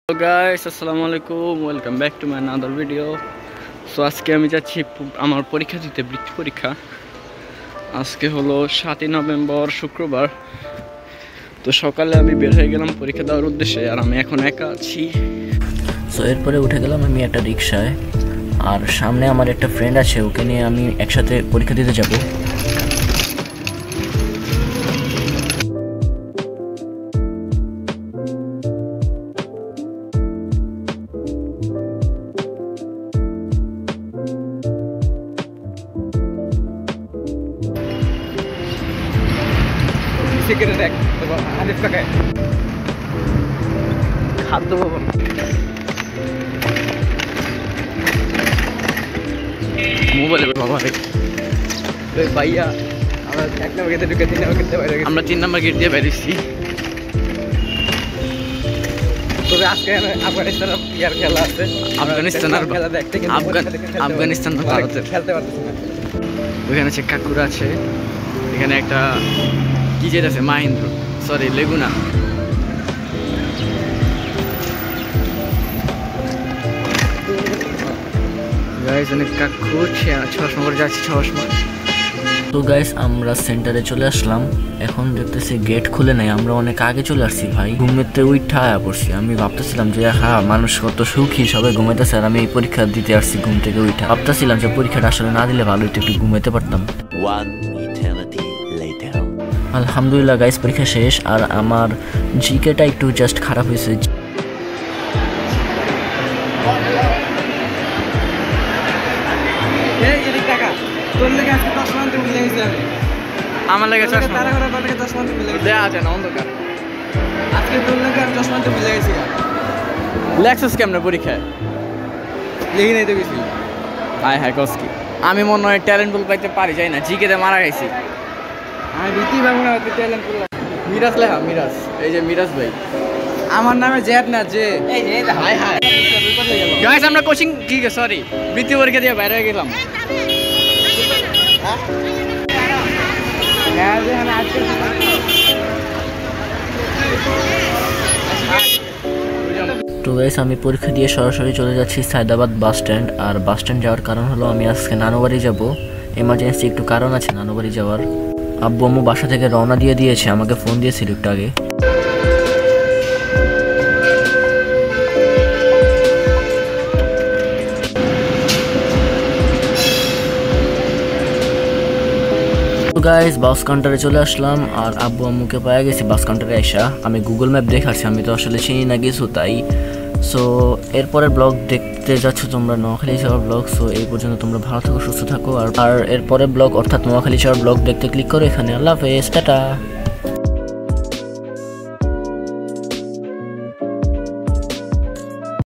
Hello guys, assalamu alaikum, welcome back to my another video. So আজকে আমি যাচ্ছি আমার পরীক্ষা দিতে, বৃত্তি পরীক্ষা। আজকে হলো 7 নভেম্বর শুক্রবার। তো সকালে আমি বের হয়ে গেলাম পরীক্ষা দেওয়ার উদ্দেশ্যে, আর আমি এখন একা আছি। সো এরপরে উঠে গেলাম আমি একটা রিকশায়, আর সামনে আমার একটা ফ্রেন্ড আছে, ওকে নিয়ে আমি একসাথে পরীক্ষা দিতে যাব। খাদ্য ভবন মোবাইলে ভাইয়া আমরা 1 নম্বর গেটে ঢুকে 3 নম্বর গেটে বাইরে, আমরা 3 নম্বর গেট দিয়ে বেরিয়েছি। তবে আজকে আফগানিস্তানের ইয়ার খেলা আছে, আফগানিস্তানের খেলা দেখতে, কিন্তু আফগানিস্তান ভারতের খেলতে পারতেছে না। ওখানে আছে কাকুরা আছে, এখানে একটা কি যেটা আছে মাহিন্দ্র, সরি লেগুনা। তো গাইস আমরা সেন্টারে চলে আসলাম, এখন দেখতেছি গেট খুলে নাই, আমরা অনেক আগে চলে আসছি ভাই। ঘুমেতে উঠা পড়ছি, আমি ভাবতেছিলাম যে হ্যাঁ মানুষ কত সুখী, সবাই ঘুমাইতেছে, আর আমি এই পরীক্ষা দিতে আসছি ঘুম থেকে উঠা। ভাবতেছিলাম যে পরীক্ষাটা আসলে না দিলে ভালো হইতো, একটু ঘুমাইতে পারতাম। আলহামদুলিল্লাহ গাইস পরীক্ষা শেষ, আর আমার জিকেটা একটু জাস্ট খারাপ হয়েছে। আমার লাগে দেওয়া যায় না অন্ধকার। আজকে তোর লাগে আমি চশমা তো ভুলে গেছি। লেক্সাস কেমন পরীক্ষায় লিখি নাই তো কিছু। হায় হায় কসকি, আমি মনে হয় ট্যালেন্ট পুল পাইতে পারি, যাই না জিকেতে মারা গেছি আমি। দিতেই পারবো না ট্যালেন্ট পুল। মিরাজ লেখা, মিরাজ, এই যে মিরাজ ভাই আমার নামে জেড না যে। হায় হায় গাইস আমরা কোচিং কি সরি বৃত্তি পরীক্ষা দিয়ে বাইরে হয়ে গেলাম। তো গাইস আমি পরীক্ষা দিয়ে সরাসরি চলে যাচ্ছি সায়দাবাদ বাস স্ট্যান্ড। আর বাস স্ট্যান্ড যাওয়ার কারণ হলো আমি আজকে নানুবাড়ি যাব, এমার্জেন্সি একটু কারণ আছে নানুবাড়ি যাওয়ার। আব্বু আম্মু বাসা থেকে রওনা দিয়ে দিয়েছে, আমাকে ফোন দিয়েছিল একটু আগে। গাইস বাস কাউন্টারে চলে আসলাম, আর আব্বু আম্মুকে পাওয়া গেছি বাস কাউন্টারে আইসা। আমি গুগল ম্যাপ দেখাচ্ছি, আমি তো আসলে চিনি না কিছু তাই। সো এরপরের ব্লগ দেখতে যাচ্ছ তোমরা নোয়াখালী যাওয়ার ব্লগ। সো এই পর্যন্ত তোমরা ভালো থাকো, সুস্থ থাকো, আর এরপরের ব্লগ অর্থাৎ নোয়াখালী যাওয়ার ব্লগ দেখতে ক্লিক করো এখানে। আল্লাহ হাফেজ, টাটা।